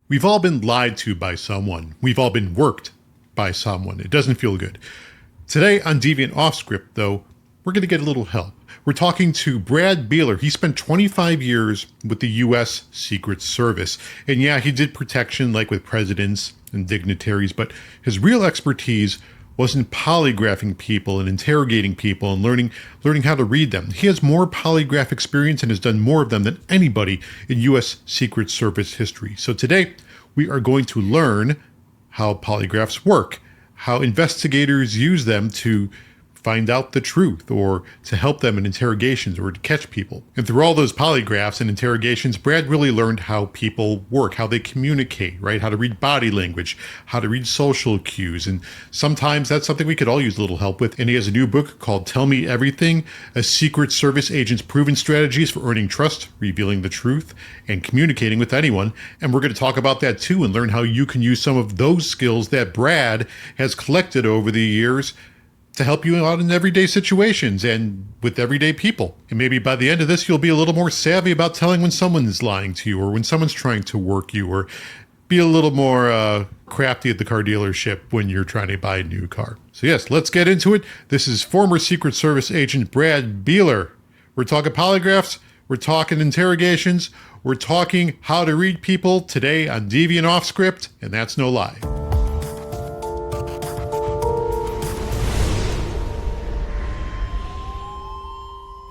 We've all been lied to by someone. We've all been worked by someone. It doesn't feel good. Today on Deviant Off Script, though, we're going to get a little help. We're talking to Brad Beeler. He spent 25 years with the U.S. Secret Service. And yeah, he did protection like with presidents and dignitaries, but his real expertise was in polygraphing people and interrogating people and learning how to read them. He has more polygraph experience and has done more of them than anybody in U.S. Secret Service history. So today, we are going to learn how polygraphs work, how investigators use them to find out the truth or to help them in interrogations or to catch people. And through all those polygraphs and interrogations, Brad really learned how people work, how they communicate, right? How to read body language, how to read social cues. And sometimes that's something we could all use a little help with. And he has a new book called Tell Me Everything, a Secret Service Agent's Proven Strategies for Earning Trust, Revealing the Truth, and Communicating with Anyone. And we're going to talk about that too and learn how you can use some of those skills that Brad has collected over the years to help you out in everyday situations and with everyday people. And maybe by the end of this, you'll be a little more savvy about telling when someone is lying to you or when someone's trying to work you, or be a little more crafty at the car dealership when you're trying to buy a new car. So yes, let's get into it. This is former Secret Service agent Brad Beeler. We're talking polygraphs, we're talking interrogations, we're talking how to read people today on Deviant Off Script, and that's no lie.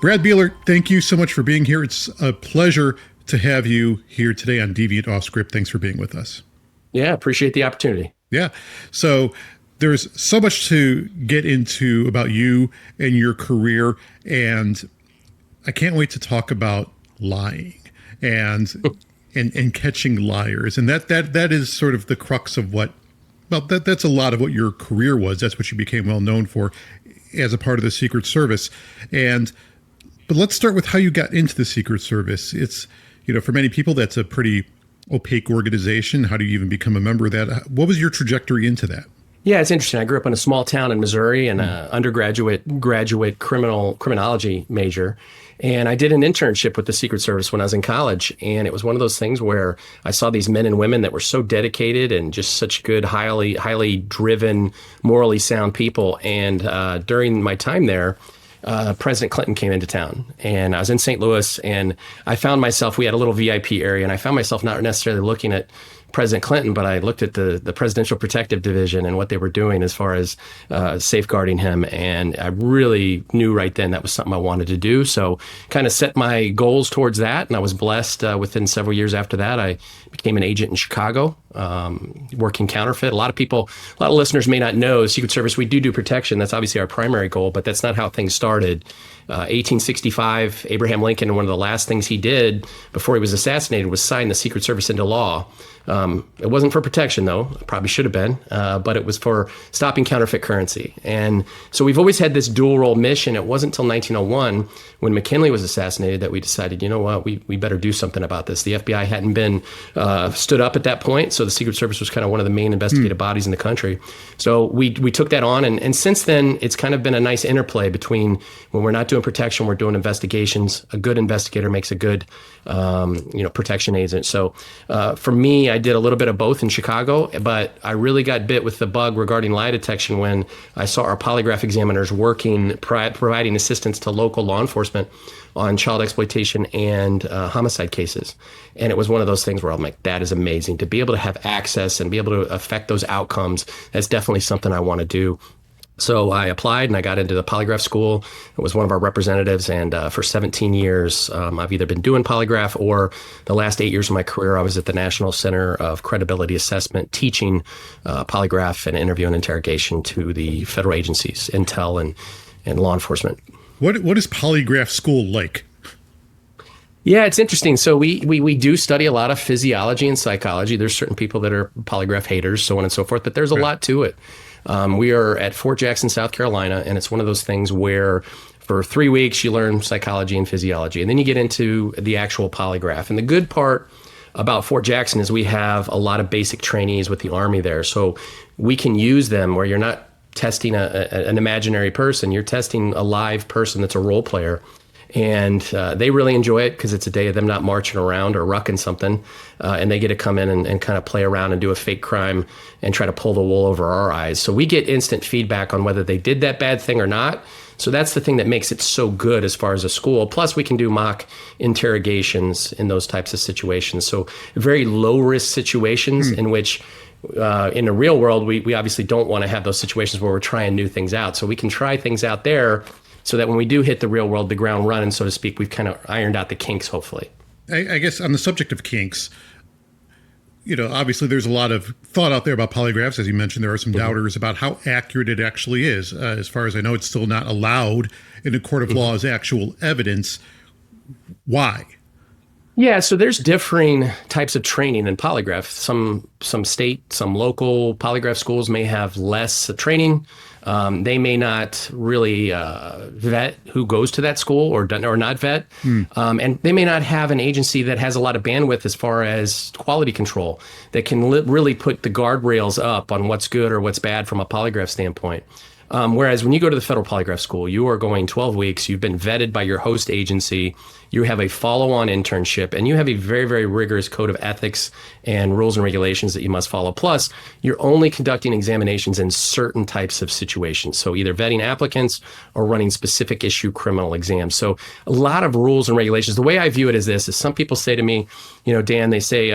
Brad Beeler, thank you so much for being here. It's a pleasure to have you here today on Deviant Off Script. Thanks for being with us. Yeah, appreciate the opportunity. Yeah. So there's so much to get into about you and your career, and I can't wait to talk about lying and catching liars. And that is sort of the crux of that's a lot of what your career was. That's what you became well known for as a part of the Secret Service. But let's start with how you got into the Secret Service. It's, for many people, that's a pretty opaque organization. How do you even become a member of that? What was your trajectory into that? Yeah, it's interesting. I grew up in a small town in Missouri and an graduate criminology major. And I did an internship with the Secret Service when I was in college. And it was one of those things where I saw these men and women that were so dedicated and just such good, highly driven, morally sound people. And during my time there, President Clinton came into town, and I was in St. Louis, and I found myself, we had a little VIP area, and I found myself not necessarily looking at President Clinton, but I looked at the Presidential Protective Division and what they were doing as far as safeguarding him. And I really knew right then that was something I wanted to do. So kind of set my goals towards that. And I was blessed within several years after that. I became an agent in Chicago, working counterfeit. A lot of listeners may not know Secret Service, we do protection. That's obviously our primary goal, but that's not how things started. 1865, Abraham Lincoln, one of the last things he did before he was assassinated was sign the Secret Service into law. It wasn't for protection, though. It probably should have been, but it was for stopping counterfeit currency. And so we've always had this dual role mission. It wasn't until 1901 when McKinley was assassinated that we decided, you know what, we better do something about this. The FBI hadn't been stood up at that point, so the Secret Service was kind of one of the main investigative bodies in the country. So we took that on, and since then, it's kind of been a nice interplay between when we're not doing protection, we're doing investigations. A good investigator makes a good protection agent. So for me, I did a little bit of both in Chicago, but I really got bit with the bug regarding lie detection when I saw our polygraph examiners working, providing assistance to local law enforcement on child exploitation and homicide cases. And it was one of those things where I'm like, that is amazing. To be able to have access and be able to affect those outcomes, that's definitely something I want to do. So I applied and I got into the polygraph school. I was one of our representatives, and for 17 years, I've either been doing polygraph or the last 8 years of my career, I was at the National Center of Credibility Assessment teaching polygraph and interview and interrogation to the federal agencies, intel and law enforcement. What is polygraph school like? Yeah, it's interesting. So we do study a lot of physiology and psychology. There's certain people that are polygraph haters, so on and so forth, but there's a lot to it. We are at Fort Jackson, South Carolina, and it's one of those things where for 3 weeks you learn psychology and physiology, and then you get into the actual polygraph. And the good part about Fort Jackson is we have a lot of basic trainees with the Army there, so we can use them where you're not testing an imaginary person, you're testing a live person that's a role player. And they really enjoy it because it's a day of them not marching around or rucking something. And they get to come in and kind of play around and do a fake crime and try to pull the wool over our eyes. So we get instant feedback on whether they did that bad thing or not. So that's the thing that makes it so good as far as a school. Plus, we can do mock interrogations in those types of situations. So very low-risk situations in which in the real world, we obviously don't want to have those situations where we're trying new things out. So we can try things out there so that when we do hit the real world, the ground running, so to speak, we've kind of ironed out the kinks, hopefully. I guess on the subject of kinks, obviously there's a lot of thought out there about polygraphs. As you mentioned, there are some doubters about how accurate it actually is. As far as I know, it's still not allowed in a court of law as actual evidence. Why? Yeah, so there's differing types of training in polygraph. Some state, some local polygraph schools may have less training. They may not really vet who goes to that school or not vet. And they may not have an agency that has a lot of bandwidth as far as quality control that can really put the guardrails up on what's good or what's bad from a polygraph standpoint. Whereas when you go to the federal polygraph school, you are going 12 weeks, you've been vetted by your host agency, you have a follow-on internship, and you have a very, very rigorous code of ethics and rules and regulations that you must follow. Plus, you're only conducting examinations in certain types of situations. So either vetting applicants or running specific issue criminal exams. So a lot of rules and regulations. The way I view it is this, is some people say to me, Dan, they say,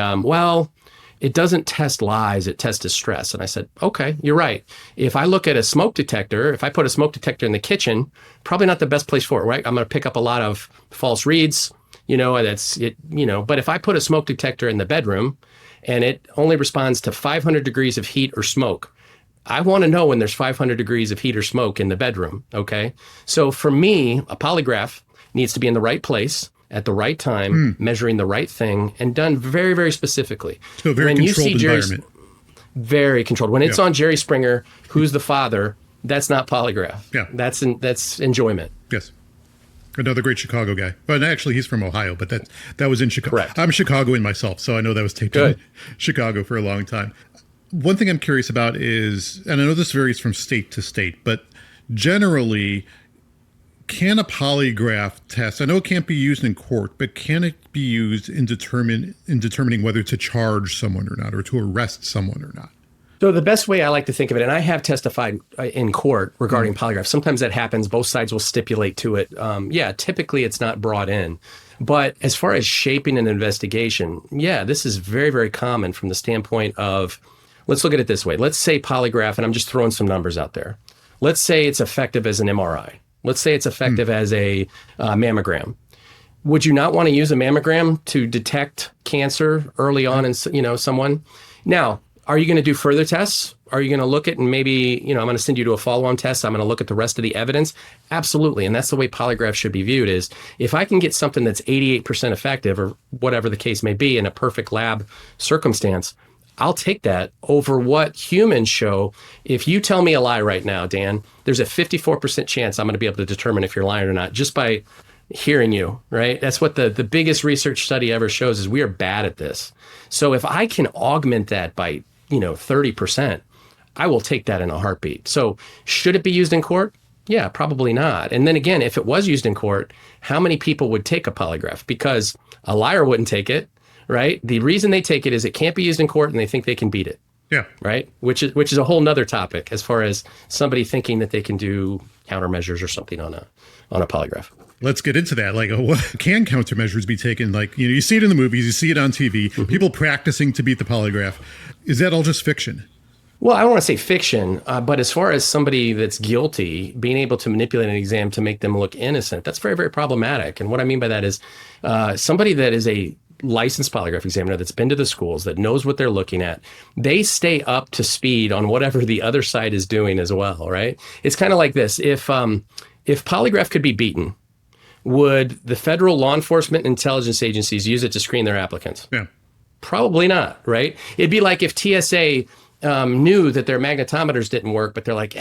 it doesn't test lies, it tests distress. And I said, okay, you're right. If I look at a smoke detector, if I put a smoke detector in the kitchen, probably not the best place for it, right? I'm going to pick up a lot of false reads, that's it, but if I put a smoke detector in the bedroom and it only responds to 500 degrees of heat or smoke, I want to know when there's 500 degrees of heat or smoke in the bedroom, okay? So for me, a polygraph needs to be in the right place at the right time, measuring the right thing, and done very, very specifically. So a very controlled environment. Very controlled. When it's on Jerry Springer, who's the father, that's not polygraph. Yeah. That's enjoyment. Yes. Another great Chicago guy. But actually, he's from Ohio, but that was in Chicago. Correct. I'm Chicagoan myself, so I know that was taped in Chicago for a long time. One thing I'm curious about is, and I know this varies from state to state, but generally, can a polygraph test, I know it can't be used in court, but can it be used in determining whether to charge someone or not, or to arrest someone or not? So the best way I like to think of it, and I have testified in court regarding polygraph. Sometimes that happens. Both sides will stipulate to it. Typically it's not brought in. But as far as shaping an investigation, this is very, very common from the standpoint of, let's look at it this way. Let's say polygraph, and I'm just throwing some numbers out there. Let's say it's effective as an MRI. Let's say it's effective as a mammogram. Would you not want to use a mammogram to detect cancer early on in someone? Now, are you going to do further tests? Are you going to look at and maybe, I'm going to send you to a follow-on test. I'm going to look at the rest of the evidence. Absolutely. And that's the way polygraph should be viewed is if I can get something that's 88% effective or whatever the case may be in a perfect lab circumstance, I'll take that over what humans show. If you tell me a lie right now, Dan, there's a 54% chance I'm going to be able to determine if you're lying or not just by hearing you, right? That's what the biggest research study ever shows is we are bad at this. So if I can augment that by, 30%, I will take that in a heartbeat. So should it be used in court? Yeah, probably not. And then again, if it was used in court, how many people would take a polygraph? Because a liar wouldn't take it. Right? The reason they take it is it can't be used in court and they think they can beat it. Yeah. Right? Which is a whole nother topic as far as somebody thinking that they can do countermeasures or something on a polygraph. Let's get into that. Like, what can countermeasures be taken? Like, you see it in the movies, you see it on TV, people practicing to beat the polygraph. Is that all just fiction? Well, I don't want to say fiction, but as far as somebody that's guilty, being able to manipulate an exam to make them look innocent, that's very, very problematic. And what I mean by that is somebody that is a licensed polygraph examiner that's been to the schools, that knows what they're looking at, they stay up to speed on whatever the other side is doing as well, right? It's kind of like this. If polygraph could be beaten, would the federal law enforcement and intelligence agencies use it to screen their applicants? Yeah. Probably not, right? It'd be like if TSA knew that their magnetometers didn't work, but they're like,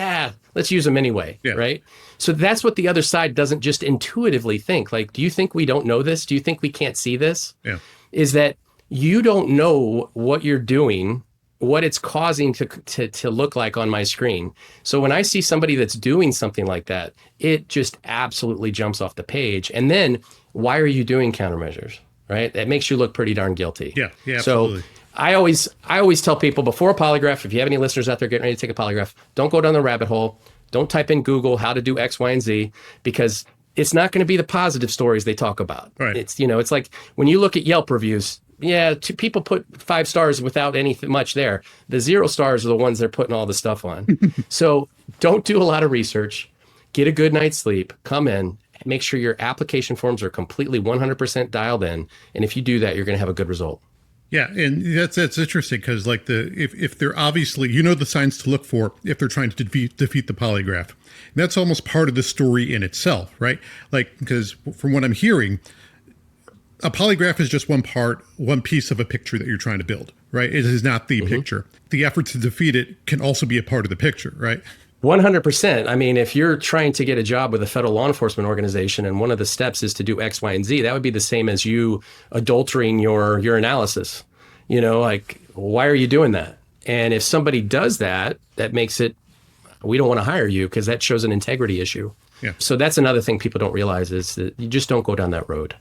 let's use them anyway, right? So that's what the other side doesn't just intuitively think. Like, do you think we don't know this? Do you think we can't see this? Yeah. Is that you don't know what you're doing what it's causing to look like on my screen. So when I see somebody that's doing something like that, it just absolutely jumps off the page. And then why are you doing countermeasures, right? That makes you look pretty darn guilty. Yeah, absolutely. So I always tell people before a polygraph, if you have any listeners out there getting ready to take a polygraph, don't go down the rabbit hole. Don't type in Google how to do X, Y, and Z, because it's not going to be the positive stories they talk about. Right. It's like when you look at Yelp reviews, people put 5 stars without anything much there. The 0 stars are the ones they're putting all the stuff on. So don't do a lot of research. Get a good night's sleep. Come in. Make sure your application forms are completely 100% dialed in. And if you do that, you're going to have a good result. Yeah, and that's interesting because like if they're obviously, the signs to look for if they're trying to defeat the polygraph. And that's almost part of the story in itself, right? Like, because from what I'm hearing, a polygraph is just one piece of a picture that you're trying to build, right? It is not the picture. The effort to defeat it can also be a part of the picture, right? 100%. I mean, if you're trying to get a job with a federal law enforcement organization and one of the steps is to do X, Y, and Z, that would be the same as you adultering your analysis. Like, why are you doing that? And if somebody does that, that makes it, we don't want to hire you because that shows an integrity issue. Yeah. So that's another thing people don't realize is that you just don't go down that road.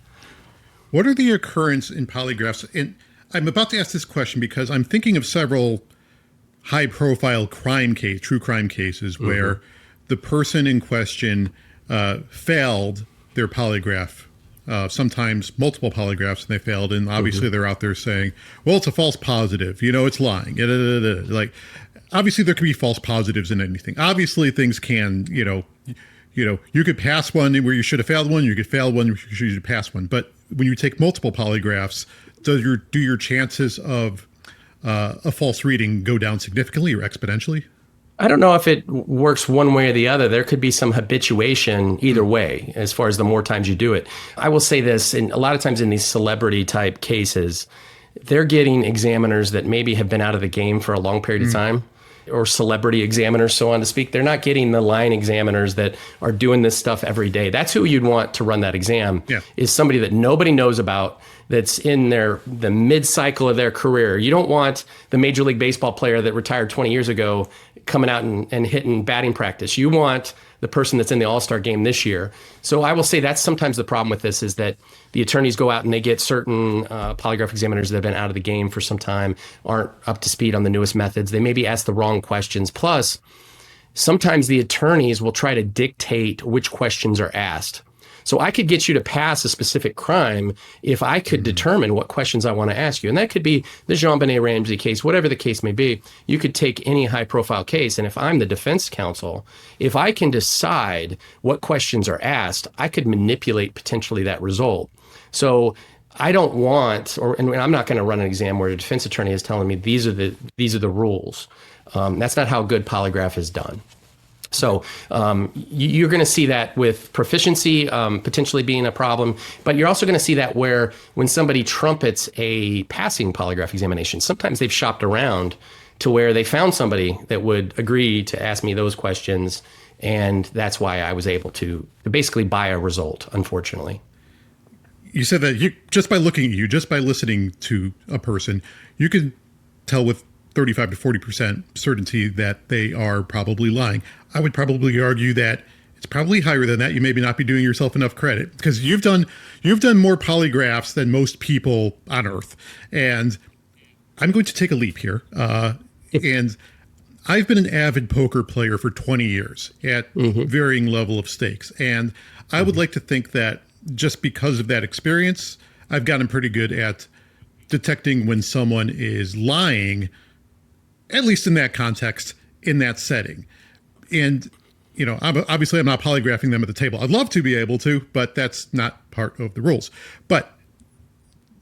What are the occurrence in polygraphs? And I'm about to ask this question because I'm thinking of several high-profile true crime cases where the person in question failed their polygraph, sometimes multiple polygraphs, and they failed. And obviously they're out there saying, well, it's a false positive. It's lying. Like, obviously there could be false positives in anything. Obviously things can, you could pass one where you should have failed one. You could fail one where you should have passed one. But when you take multiple polygraphs, do your chances of a false reading go down significantly or exponentially? I don't know if it works one way or the other. There could be some habituation either way, as far as the more times you do it. I will say this, and a lot of times in these celebrity type cases, they're getting examiners that maybe have been out of the game for a long period of time, or celebrity examiners, so on to speak. They're not getting the line examiners that are doing this stuff every day. That's who you'd want to run that exam, is somebody that nobody knows about, that's in the mid-cycle of their career. You don't want the Major League Baseball player that retired 20 years ago coming out and hitting batting practice. You want the person that's in the All-Star game this year. So I will say that's sometimes the problem with this is that the attorneys go out and they get certain polygraph examiners that have been out of the game for some time, aren't up to speed on the newest methods. They maybe ask the wrong questions. Plus, sometimes the attorneys will try to dictate which questions are asked. So I could get you to pass a specific crime if I could determine what questions I want to ask you. And that could be the JonBenet Ramsey case, whatever the case may be. You could take any high-profile case, and if I'm the defense counsel, if I can decide what questions are asked, I could manipulate potentially that result. So I don't want, and I'm not going to run an exam where a defense attorney is telling me these are the rules. That's not how good polygraph is done. So you're going to see that with proficiency potentially being a problem, but you're also going to see that where when somebody trumpets a passing polygraph examination, sometimes they've shopped around to where they found somebody that would agree to ask me those questions, and that's why I was able to basically buy a result, unfortunately. You said that just by looking at you, just by listening to a person, you can tell with 35 to 40% certainty that they are probably lying. I would probably argue that it's probably higher than that. You maybe not be doing yourself enough credit because you've done more polygraphs than most people on Earth. And I'm going to take a leap here. And I've been an avid poker player for 20 years at varying level of stakes. And I would like to think that just because of that experience, I've gotten pretty good at detecting when someone is lying, at least in that context, in that setting. And, obviously I'm not polygraphing them at the table. I'd love to be able to, but that's not part of the rules. But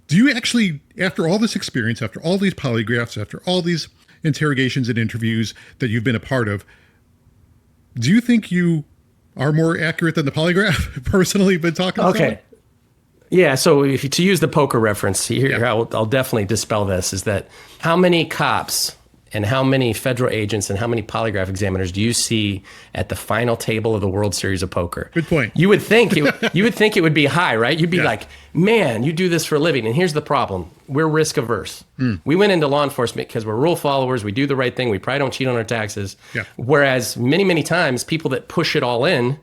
do you actually, after all this experience, after all these polygraphs, after all these interrogations and interviews that you've been a part of, do you think you are more accurate than the polygraph personally been talking to someone? Yeah, so to use the poker reference here, I'll definitely dispel this, is that how many cops and how many federal agents and how many polygraph examiners do you see at the final table of the World Series of Poker? Good point. You would think it would be high, right? You'd be like, man, you do this for a living. And here's the problem. We're risk averse. We went into law enforcement because we're rule followers. We do the right thing. We probably don't cheat on our taxes. Yeah. Whereas many, many times people that push it all in,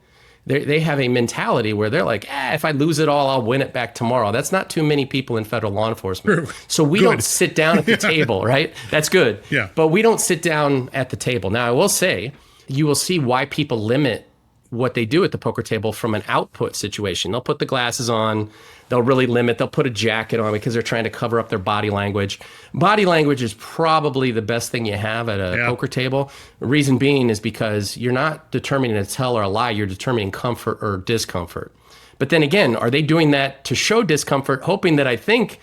they have a mentality where they're like, if I lose it all, I'll win it back tomorrow. That's not too many people in federal law enforcement. So we don't sit down at the table, right? That's good. Yeah. But we don't sit down at the table. Now, I will say, you will see why people limit what they do at the poker table from an output situation. They'll put the glasses on. They'll really limit. They'll put a jacket on because they're trying to cover up their body language. Body language is probably the best thing you have at a poker table. The reason being is because you're not determining a tell or a lie. You're determining comfort or discomfort. But then again, are they doing that to show discomfort, hoping that I think,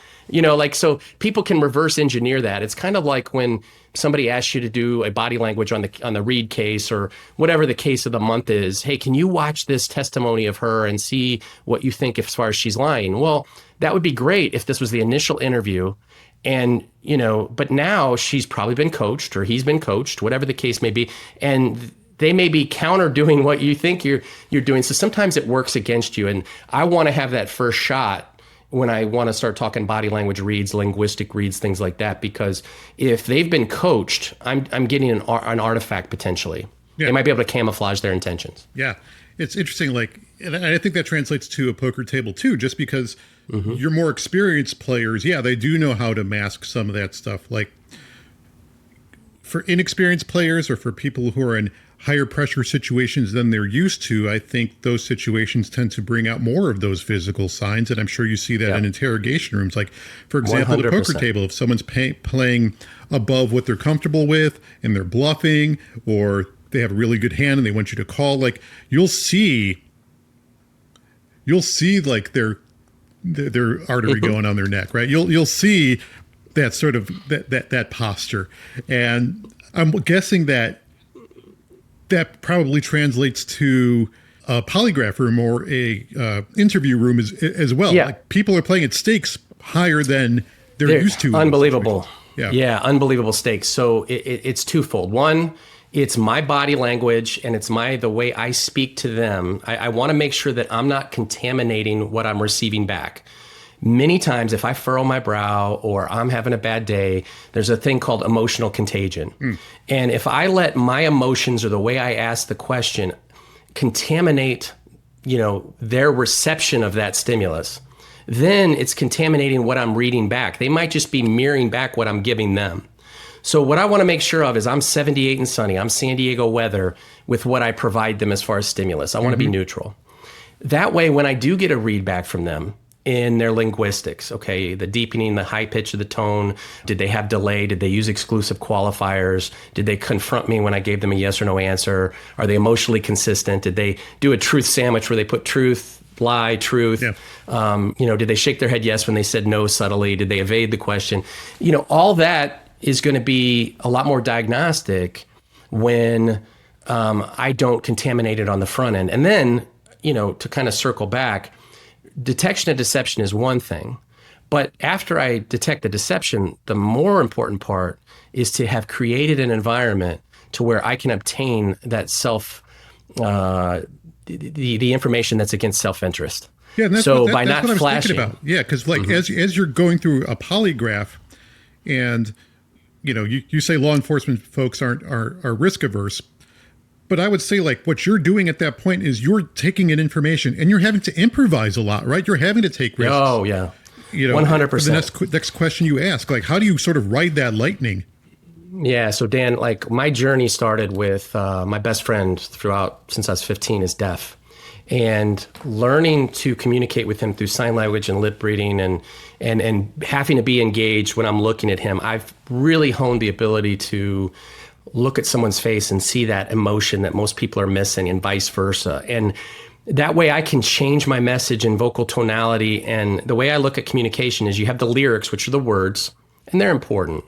so people can reverse engineer that. It's kind of like when somebody asks you to do a body language on the Reed case or whatever the case of the month is. Hey, can you watch this testimony of her and see what you think as far as she's lying? Well, that would be great if this was the initial interview. And, but now she's probably been coached or he's been coached, whatever the case may be. And they may be counter doing what you think you're doing. So sometimes it works against you. And I want to have that first shot when I want to start talking body language reads, linguistic reads, things like that, because if they've been coached, I'm getting an artifact potentially. Yeah. They might be able to camouflage their intentions. Yeah. It's interesting. And I think that translates to a poker table too, just because your more experienced players, they do know how to mask some of that stuff. Like for inexperienced players or for people who are in higher pressure situations than they're used to, I think those situations tend to bring out more of those physical signs. And I'm sure you see that in interrogation rooms. Like, for example, 100%. The poker table, if someone's playing above what they're comfortable with and they're bluffing, or they have a really good hand and they want you to call, like you'll see like their artery going on their neck, right? You'll see that sort of that posture. And I'm guessing that probably translates to a polygraph room or a interview room as well. Yeah. Like people are playing at stakes higher than they're used to. Unbelievable. Yeah, unbelievable stakes. So it's twofold. One, it's my body language and it's the way I speak to them. I want to make sure that I'm not contaminating what I'm receiving back. Many times, if I furrow my brow or I'm having a bad day, there's a thing called emotional contagion. And if I let my emotions or the way I ask the question contaminate, their reception of that stimulus, then it's contaminating what I'm reading back. They might just be mirroring back what I'm giving them. So what I want to make sure of is I'm 78 and sunny. I'm San Diego weather with what I provide them as far as stimulus. I want to be neutral. That way, when I do get a read back from them, in their linguistics, okay, the deepening, the high pitch of the tone, did they have delay? Did they use exclusive qualifiers? Did they confront me when I gave them a yes or no answer? Are they emotionally consistent? Did they do a truth sandwich where they put truth, lie, truth? Yeah. Did they shake their head yes when they said no subtly? Did they evade the question? All that is going to be a lot more diagnostic when I don't contaminate it on the front end. And then, to kind of circle back, detection of deception is one thing, but after I detect the deception, the more important part is to have created an environment to where I can obtain that the information that's against self-interest. Yeah, and that's so what, by that's not what flashing. About. Yeah, because as you're going through a polygraph, and you say law enforcement folks are risk averse. But I would say, like, what you're doing at that point is you're taking in information and you're having to improvise a lot, right? You're having to take risks. Oh, yeah. 100%. The next question you ask, like, how do you sort of ride that lightning? Yeah. So, Dan, like, my journey started with my best friend since I was 15 is deaf. And learning to communicate with him through sign language and lip reading and having to be engaged when I'm looking at him, I've really honed the ability to look at someone's face and see that emotion that most people are missing and vice versa. And that way I can change my message and vocal tonality. And the way I look at communication is you have the lyrics, which are the words, and they're important.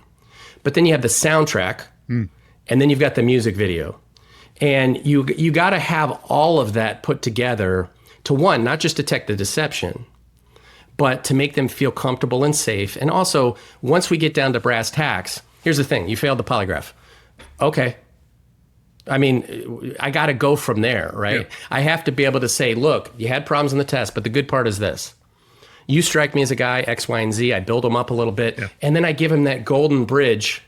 But then you have the soundtrack, and then you've got the music video. And you got to have all of that put together to, one, not just detect the deception, but to make them feel comfortable and safe. And also, once we get down to brass tacks, Here's the thing. You failed the polygraph. Okay. I mean, I got to go from there, right? Yeah. I have to be able to say, look, you had problems in the test, but the good part is this. You strike me as a guy, X, Y, and Z. I build him up a little bit. Yeah. And then I give him that golden bridge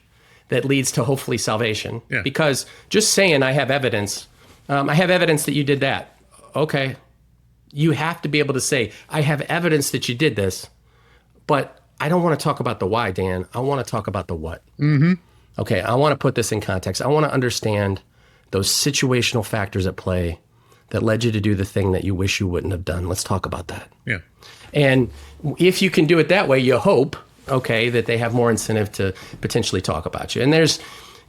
that leads to hopefully salvation. Yeah. Because just saying I have evidence that you did that. Okay. You have to be able to say, I have evidence that you did this, but I don't want to talk about the why, Dan. I want to talk about the what. Mm-hmm. Okay, I want to put this in context. I want to understand those situational factors at play that led you to do the thing that you wish you wouldn't have done. Let's talk about that. Yeah. And if you can do it that way, you hope, okay, that they have more incentive to potentially talk about you. And there's,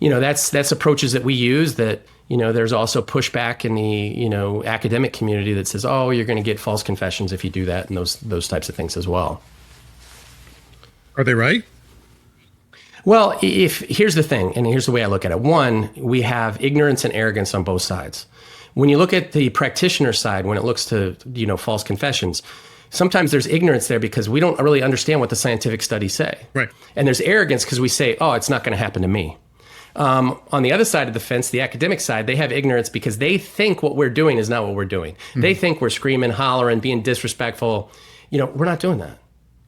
that's approaches that we use that, there's also pushback in the, academic community that says, oh, you're going to get false confessions if you do that, and those types of things as well. Are they right? Well, here's the thing, and here's the way I look at it. One, we have ignorance and arrogance on both sides. When you look at the practitioner side, when it looks to, false confessions, sometimes there's ignorance there because we don't really understand what the scientific studies say. Right. And there's arrogance because we say, oh, it's not going to happen to me. On the other side of the fence, the academic side, they have ignorance because they think what we're doing is not what we're doing. Mm-hmm. They think we're screaming, hollering, being disrespectful. We're not doing that.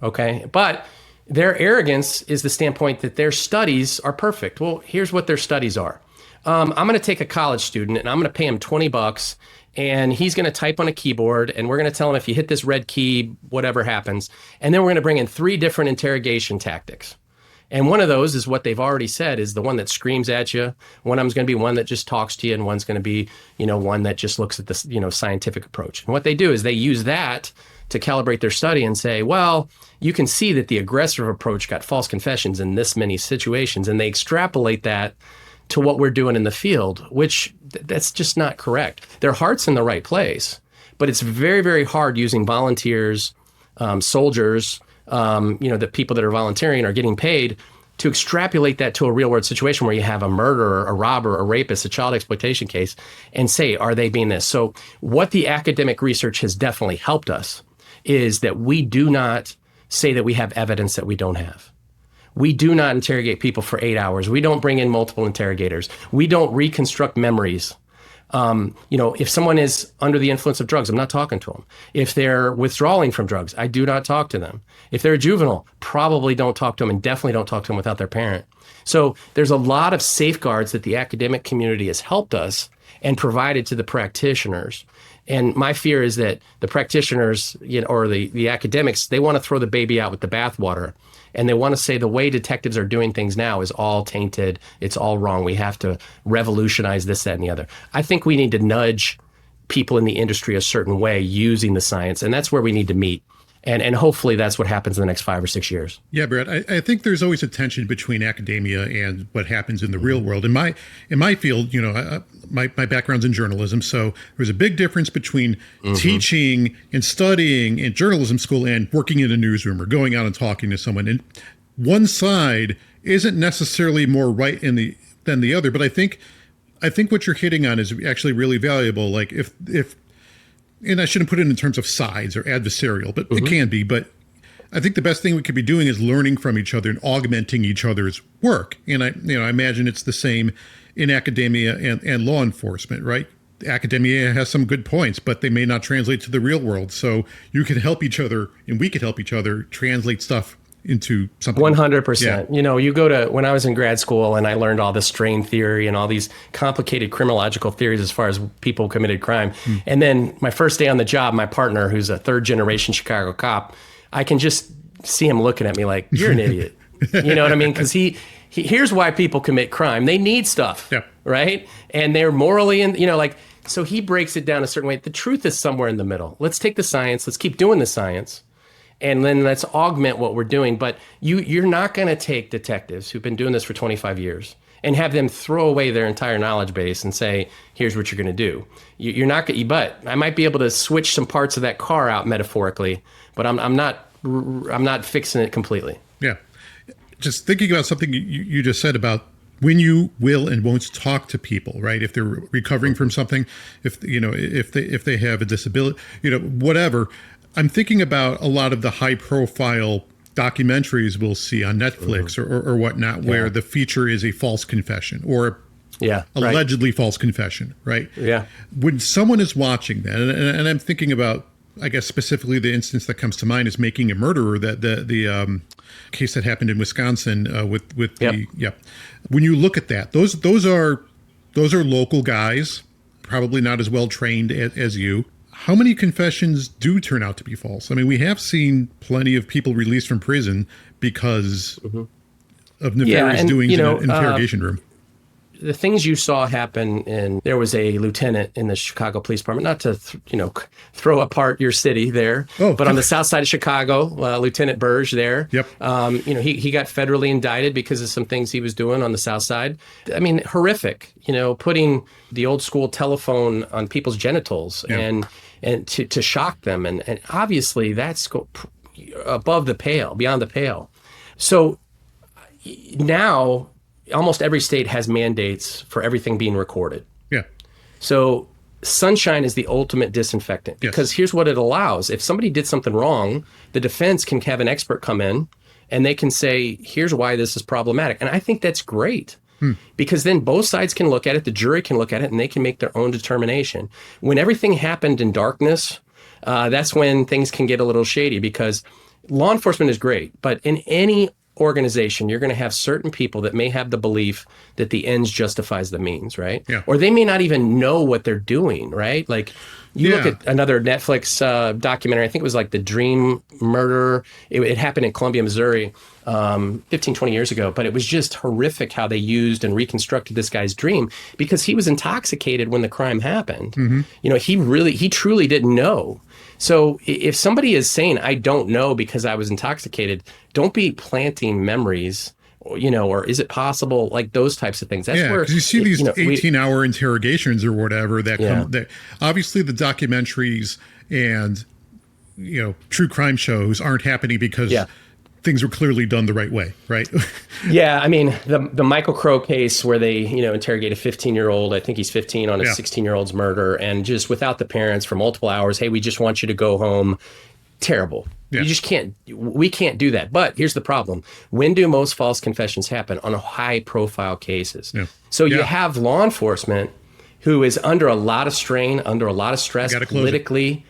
Okay. But their arrogance is the standpoint that their studies are perfect. Well, here's what their studies are. I'm going to take a college student and I'm going to pay him $20 and he's going to type on a keyboard and we're going to tell him if you hit this red key, whatever happens. And then we're going to bring in 3 different interrogation tactics. And one of those is what they've already said is the one that screams at you. One of them is going to be one that just talks to you, and one's going to be, one that just looks at this, scientific approach. And what they do is they use that to calibrate their study and say, well, you can see that the aggressive approach got false confessions in this many situations, and they extrapolate that to what we're doing in the field, which that's just not correct. Their heart's in the right place, but it's very, very hard using volunteers, soldiers, the people that are volunteering are getting paid to extrapolate that to a real world situation where you have a murderer, a robber, a rapist, a child exploitation case, and say, are they being this? So what the academic research has definitely helped us is that we do not say that we have evidence that we don't have. We do not interrogate people for 8 hours. We don't bring in multiple interrogators. We don't reconstruct memories. If someone is under the influence of drugs, I'm not talking to them. If they're withdrawing from drugs, I do not talk to them. If they're a juvenile, probably don't talk to them, and definitely don't talk to them without their parent. So there's a lot of safeguards that the academic community has helped us and provided to the practitioners. And my fear is that the practitioners, or the academics, they want to throw the baby out with the bathwater. And they want to say the way detectives are doing things now is all tainted. It's all wrong. We have to revolutionize this, that, and the other. I think we need to nudge people in the industry a certain way using the science. And that's where we need to meet. And hopefully that's what happens in the next 5 or 6 years. Yeah, Brad, I think there's always a tension between academia and what happens in the real world. In my field, my background's in journalism, so there's a big difference between teaching and studying in journalism school and working in a newsroom or going out and talking to someone. And one side isn't necessarily more right than the other, but I think what you're hitting on is actually really valuable. Like if and I shouldn't put it in terms of sides or adversarial, but it can be. But I think the best thing we could be doing is learning from each other and augmenting each other's work. And I imagine it's the same in academia and law enforcement, right? Academia has some good points, but they may not translate to the real world. So you can help each other, and we could help each other translate stuff into something. 100%. Yeah. You go to, when I was in grad school and I learned all this strain theory and all these complicated criminological theories as far as people committed crime. And then my first day on the job, my partner, who's a 3rd generation Chicago cop, I can just see him looking at me like, you're an idiot. You know what I mean? Because he here's why people commit crime. They need stuff, right? And they're morally, so he breaks it down a certain way. The truth is somewhere in the middle. Let's take the science. Let's keep doing the science. And then let's augment what we're doing. But you're not going to take detectives who've been doing this for 25 years and have them throw away their entire knowledge base and say, here's what you're going to do. You're not going to, but I might be able to switch some parts of that car out metaphorically, but I'm not fixing it completely. Yeah. Just thinking about something you just said about when you will and won't talk to people, right? If they're recovering from something, if they have a disability, whatever. I'm thinking about a lot of the high profile documentaries we'll see on Netflix or whatnot, where the feature is a false confession or allegedly false confession, right? Yeah. When someone is watching that, and I'm thinking about, I guess specifically the instance that comes to mind is Making a Murderer, that the case that happened in Wisconsin when you look at that, those are local guys, probably not as well trained as you. How many confessions do turn out to be false? I mean, we have seen plenty of people released from prison because of nefarious doings in an interrogation room. The things you saw happen, and there was a lieutenant in the Chicago Police Department, not to throw apart your city there, but on the south side of Chicago, Lieutenant Burge there. Yep. He got federally indicted because of some things he was doing on the south side. I mean, horrific. Putting the old school telephone on people's genitals and to shock them, and obviously that's above the pale, beyond the pale. So now, almost every state has mandates for everything being recorded. Yeah. So sunshine is the ultimate disinfectant because here's what it allows. If somebody did something wrong, the defense can have an expert come in and they can say, here's why this is problematic. And I think that's great because then both sides can look at it, the jury can look at it, and they can make their own determination. When everything happened in darkness, that's when things can get a little shady because law enforcement is great, but in any organization, you're going to have certain people that may have the belief that the ends justifies the means, right? Yeah. Or they may not even know what they're doing, right? Like you look at another Netflix documentary, I think it was like The Dream Murder. It happened in Columbia, Missouri 15, 20 years ago, but it was just horrific how they used and reconstructed this guy's dream because he was intoxicated when the crime happened. He truly didn't know. So if somebody is saying, I don't know because I was intoxicated, don't be planting memories, or is it possible, like those types of things. That's where because you see these 18-hour interrogations or whatever that come. That obviously the documentaries and true crime shows aren't happening because things were clearly done the right way, right? I mean, the Michael Crow case where they, interrogate a 15-year-old, I think he's 15, on a 16-year-old's murder, and just without the parents for multiple hours, hey, we just want you to go home. Terrible. You just we can't do that. But here's the problem. When do most false confessions happen? On high-profile cases. So you have law enforcement who is under a lot of strain, under a lot of stress politically.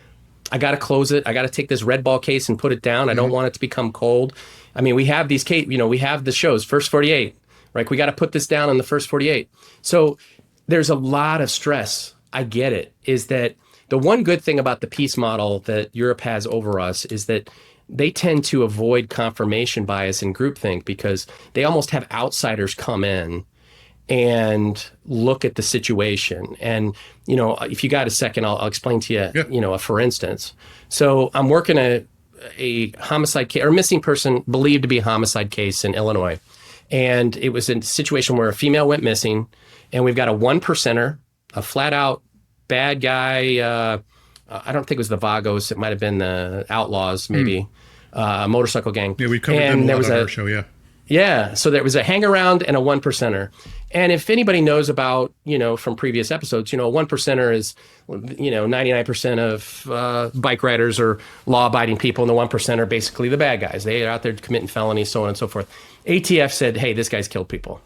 I got to close it. I got to take this red ball case and put it down. I don't want it to become cold. I mean, we have these case, we have the shows, First 48, right? We got to put this down in the First 48. So there's a lot of stress. I get it. Is that the one good thing about the peace model that Europe has over us is that they tend to avoid confirmation bias and groupthink because they almost have outsiders come in and look at the situation. And, if you got a second, I'll explain to you, a for instance. So I'm working a homicide case, or missing person believed to be a homicide case in Illinois. And it was a situation where a female went missing, and we've got a 1%er, a flat out bad guy. I don't think it was the Vagos. It might have been the Outlaws, maybe, a motorcycle gang. Yeah, we've covered them a lot on our show, Yeah, so there was a hang around and a 1%er. And if anybody knows about, from previous episodes, a 1%er is, 99% of bike riders are law-abiding people, and the 1% are basically the bad guys. They are out there committing felonies, so on and so forth. ATF said, hey, this guy's killed people.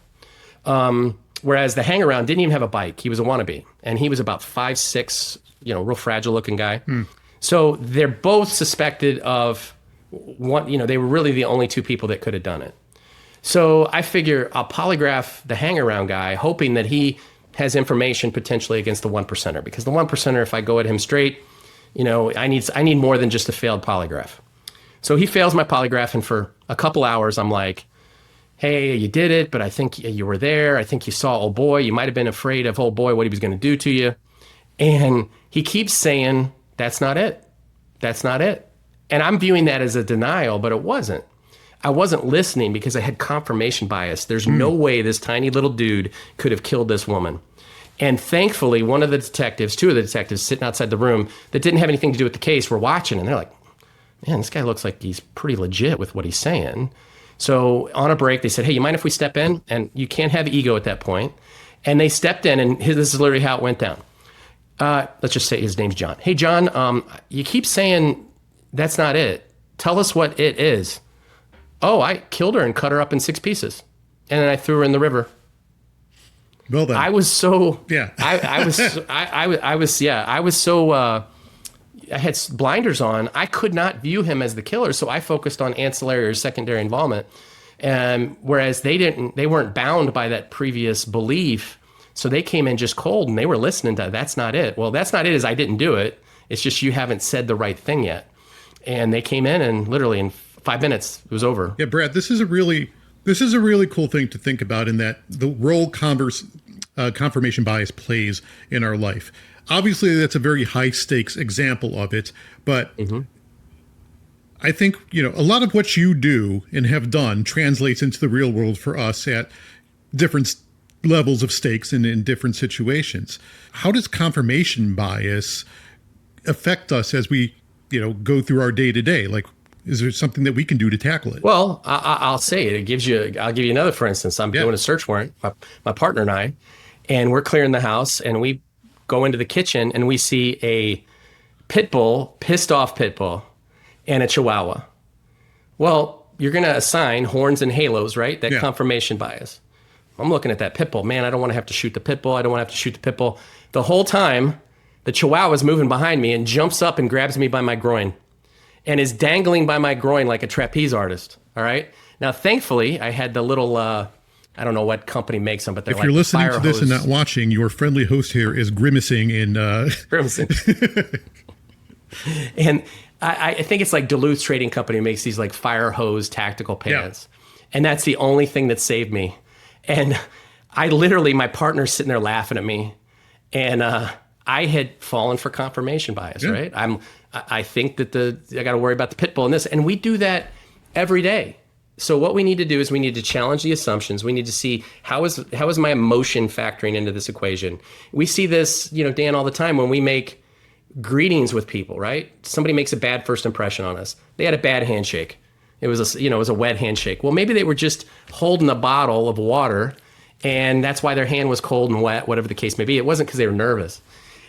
Whereas the hang around didn't even have a bike. He was a wannabe. And he was about 5'6", real fragile-looking guy. So they're both suspected of, they were really the only two people that could have done it. So I figure I'll polygraph the hang-around guy, hoping that he has information potentially against the 1%er. Because the 1%er, if I go at him straight, I need more than just a failed polygraph. So he fails my polygraph, and for a couple hours, I'm like, hey, you did it, but I think you were there. I think you saw old boy. You might have been afraid of old boy, what he was going to do to you. And he keeps saying, that's not it. That's not it. And I'm viewing that as a denial, but it wasn't. I wasn't listening because I had confirmation bias. There's no way this tiny little dude could have killed this woman. And thankfully, two of the detectives sitting outside the room that didn't have anything to do with the case were watching, and they're like, man, this guy looks like he's pretty legit with what he's saying. So on a break, they said, hey, you mind if we step in? And you can't have ego at that point. And they stepped in, and this is literally how it went down. Let's just say his name's John. Hey, John, you keep saying that's not it. Tell us what it is. Oh, I killed her and cut her up in 6 pieces. And then I threw her in the river. Well then. I was so, Yeah. I had blinders on. I could not view him as the killer. So I focused on ancillary or secondary involvement. And whereas they weren't bound by that previous belief. So they came in just cold and they were listening to, that's not it. Well, that's not it, is I didn't do it. It's just you haven't said the right thing yet. And they came in and literally in 5 minutes, it was over. Yeah, Brad, this is a really cool thing to think about, in that the role confirmation bias plays in our life. Obviously, that's a very high stakes example of it, but I think, a lot of what you do and have done translates into the real world for us at different levels of stakes and in different situations. How does confirmation bias affect us as we, go through our day to day? Like, is there something that we can do to tackle it? Well, I'll say it. I'll give you another, for instance. I'm doing a search warrant, my partner and I, and we're clearing the house, and we go into the kitchen and we see a pissed off pit bull, and a chihuahua. Well, you're going to assign horns and halos, right? That confirmation bias. I'm looking at that pit bull. Man, I don't want to have to shoot the pit bull. I don't want to have to shoot the pit bull. The whole time, the chihuahua's moving behind me and jumps up and grabs me by my groin and is dangling by my groin like a trapeze artist. All right. Now, thankfully, I had the little, I don't know what company makes them, but they're if you're listening to this and not watching, your friendly host here is grimacing in. Grimacing. And I think it's like Duluth Trading Company makes these like fire hose tactical pants. Yeah. And that's the only thing that saved me. And my partner's sitting there laughing at me. And I had fallen for confirmation bias, right? I think that I got to worry about the pit bull and this. And we do that every day. So what we need to do is we need to challenge the assumptions. We need to see how is my emotion factoring into this equation. We see this, Dan, all the time when we make greetings with people, right? Somebody makes a bad first impression on us. They had a bad handshake. It was a wet handshake. Well, maybe they were just holding a bottle of water, and that's why their hand was cold and wet, whatever the case may be. It wasn't because they were nervous.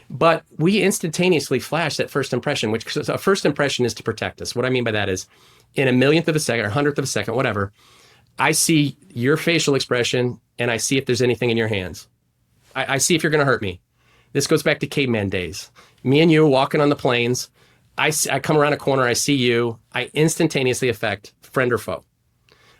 But we instantaneously flash that first impression, which a first impression is to protect us. What I mean by that is, in a millionth of a second or hundredth of a second, whatever, I see your facial expression and I see if there's anything in your hands. I see if you're going to hurt me. This goes back to caveman days. Me and you are walking on the plains. I come around a corner, I see you. I instantaneously affect friend or foe.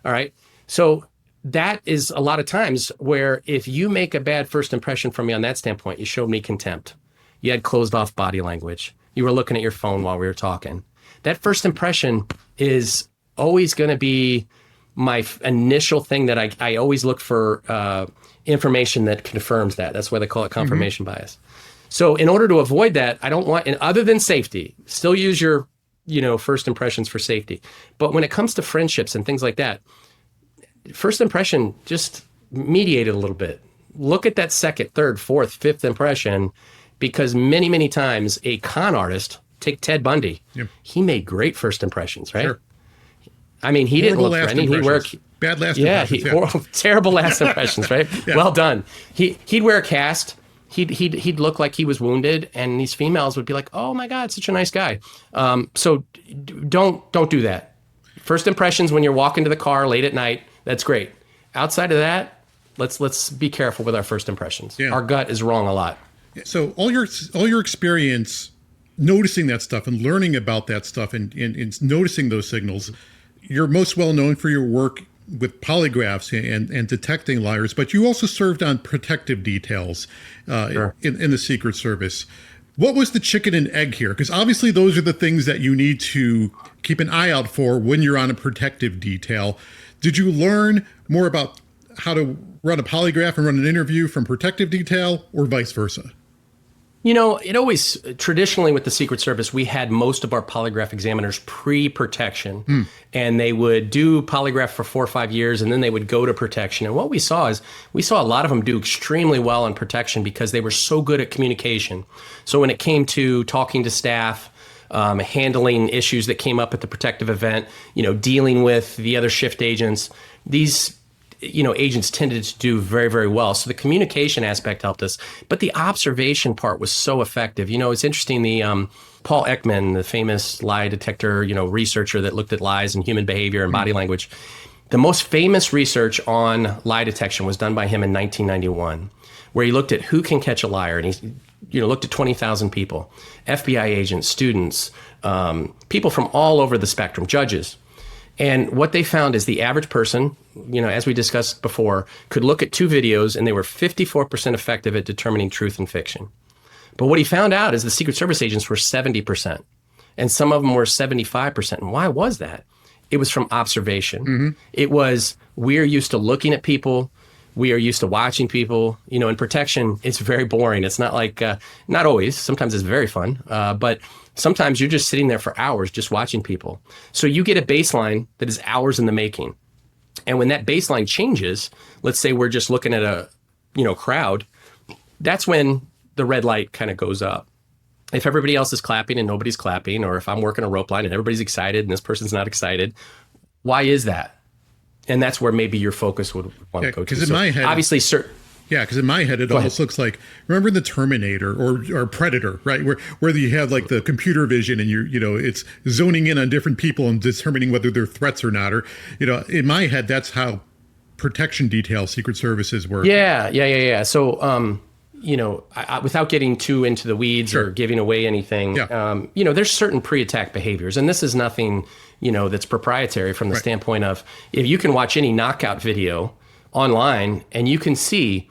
All right. So that is a lot of times where if you make a bad first impression from me on that standpoint, you showed me contempt. You had closed off body language. You were looking at your phone while we were talking. That first impression is always going to be my initial thing that I always look for information that confirms that. That's why they call it confirmation bias. So in order to avoid that, I don't want, and other than safety, still use your, first impressions for safety. But when it comes to friendships and things like that, first impression, just mediate it a little bit. Look at that second, third, fourth, fifth impression, because many, many times a con artist, take Ted Bundy, he made great first impressions, right? Sure. I mean, he didn't look friendly. Bad last impressions. Terrible last impressions, right? Well done. He'd wear a cast. He'd look like he was wounded, and these females would be like, "Oh my God, such a nice guy." So don't do that. First impressions when you're walking to the car late at night, that's great. Outside of that, let's be careful with our first impressions. Yeah. Our gut is wrong a lot. So all your experience noticing that stuff and learning about that stuff and noticing those signals, you're most well known for your work with polygraphs and detecting liars, but you also served on protective details in the Secret Service. What was the chicken and egg here? Because obviously those are the things that you need to keep an eye out for when you're on a protective detail. Did you learn more about how to run a polygraph and run an interview from protective detail, or vice versa? It always, traditionally with the Secret Service, we had most of our polygraph examiners pre-protection, and they would do polygraph for 4 or 5 years, and then they would go to protection. And what we saw a lot of them do extremely well in protection because they were so good at communication. So when it came to talking to staff, handling issues that came up at the protective event, dealing with the other shift agents, these agents tended to do very, very well. So the communication aspect helped us, but the observation part was so effective. It's interesting. The Paul Ekman, the famous lie detector, researcher that looked at lies and human behavior and body language. The most famous research on lie detection was done by him in 1991, where he looked at who can catch a liar, and he looked at 20,000 people, FBI agents, students, people from all over the spectrum, judges. And what they found is the average person, as we discussed before, could look at 2 videos and they were 54% effective at determining truth and fiction. But what he found out is the Secret Service agents were 70%, and some of them were 75%. And why was that? It was from observation. Mm-hmm. It was, we're used to looking at people. We are used to watching people. In protection, it's very boring. It's not like, not always. Sometimes it's very fun. But sometimes you're just sitting there for hours just watching people. So you get a baseline that is hours in the making. And when that baseline changes, let's say we're just looking at a, crowd, that's when the red light kind of goes up. If everybody else is clapping and nobody's clapping, or if I'm working a rope line and everybody's excited and this person's not excited, why is that? And that's where maybe your focus would want to go to. Because in my head, obviously, because in my head, it almost looks like, remember the Terminator or Predator, right? Where you have like the computer vision and it's zoning in on different people and determining whether they're threats or not. Or, in my head, that's how protection detail Secret Services work. Yeah. So, without getting too into the weeds or giving away anything, there's certain pre-attack behaviors. And this is nothing, that's proprietary from the standpoint of, if you can watch any knockout video online and you can see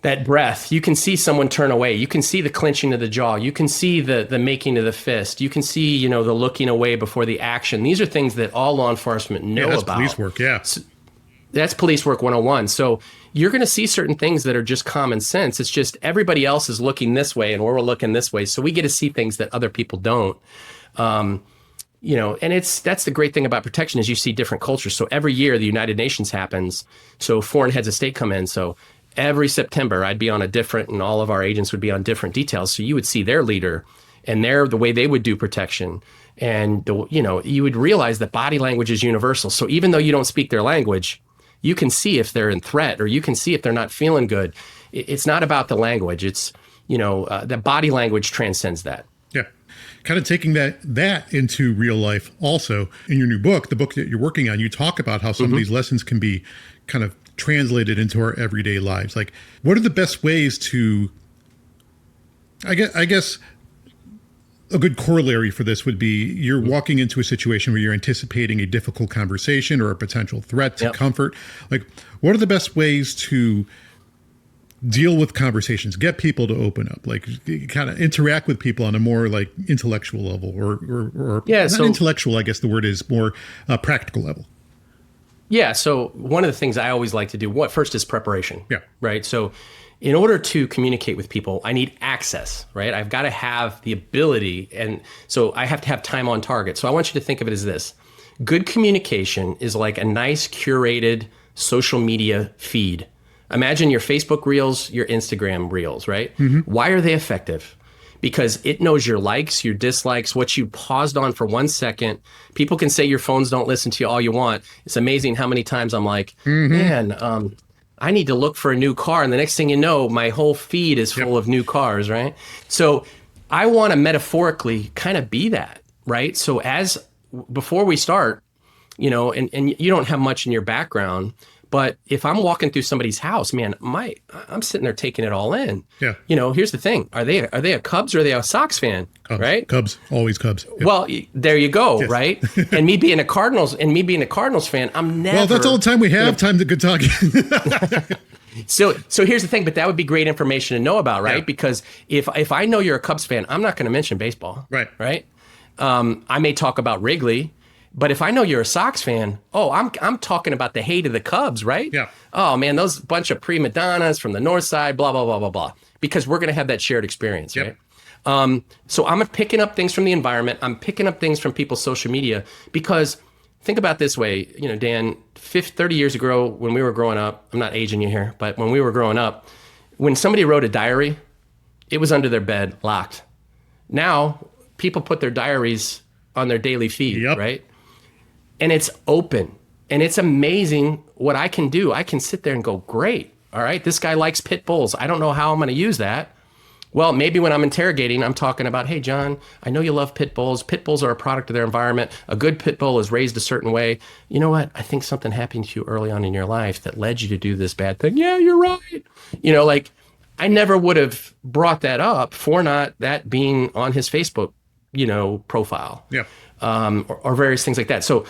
that breath, you can see someone turn away, you can see the clenching of the jaw, you can see the making of the fist, you can see, the looking away before the action. These are things that all law enforcement know that's about. Police work, So, that's police work 101. So you're going to see certain things that are just common sense. It's just everybody else is looking this way and we're looking this way. So we get to see things that other people don't. And that's the great thing about protection is you see different cultures. So every year the United Nations happens. So foreign heads of state come in. So every September I'd be on a different, and all of our agents would be on different details. So you would see their leader and the way they would do protection. And, you would realize that body language is universal. So even though you don't speak their language, you can see if they're in threat, or you can see if they're not feeling good. It's not about the language. It's, the body language transcends that. Yeah. Kind of taking that into real life also. In your new book, the book that you're working on, you talk about how some of these lessons can be kind of translated into our everyday lives. Like, what are the best ways to, I guess a good corollary for this would be you're walking into a situation where you're anticipating a difficult conversation or a potential threat to comfort. Like, what are the best ways to deal with conversations, get people to open up, like kind of interact with people on a more like intellectual level or not intellectual, I guess the word is more practical level? Yeah. So one of the things I always like to do, first is preparation. Yeah. Right. So in order to communicate with people, I need access, right? I've got to have the ability. And so I have to have time on target. So I want you to think of it as this. Good communication is like a nice curated social media feed. Imagine your Facebook reels, your Instagram reels, right? Mm-hmm. Why are they effective? Because it knows your likes, your dislikes, what you paused on for 1 second. People can say your phones don't listen to you all you want. It's amazing how many times I'm like, man, I need to look for a new car. And the next thing you know, my whole feed is full of new cars, right? So I want to metaphorically kind of be that, right? So before we start, and you don't have much in your background, but if I'm walking through somebody's house, man, I'm sitting there taking it all in. Yeah. Here's the thing: are they a Cubs or are they a Sox fan? Cubs, right? Cubs, always Cubs. Yeah. Well, there you go, right? And me being a Cardinals fan, I'm never. Well, that's all the time we have. Time to good talking. So here's the thing, but that would be great information to know about, right? Yeah. Because if I know you're a Cubs fan, I'm not going to mention baseball. Right. Right. I may talk about Wrigley. But if I know you're a Sox fan, I'm talking about the hate of the Cubs, right? Yeah. Oh, man, those bunch of prima donnas from the north side, blah, blah, blah, blah, blah. Because we're going to have that shared experience, right? So I'm picking up things from the environment. I'm picking up things from people's social media. Because think about it this way, Dan, 30 years ago when we were growing up, I'm not aging you here, but when we were growing up, when somebody wrote a diary, it was under their bed, locked. Now, people put their diaries on their daily feed, right? And it's open. And it's amazing what I can do. I can sit there and go, great. All right, this guy likes pit bulls. I don't know how I'm going to use that. Well, maybe when I'm interrogating, I'm talking about, hey, John, I know you love pit bulls. Pit bulls are a product of their environment. A good pit bull is raised a certain way. You know what? I think something happened to you early on in your life that led you to do this bad thing. Yeah, you're right. Like I never would have brought that up for not that being on his Facebook, profile. Yeah. Or various things like that. So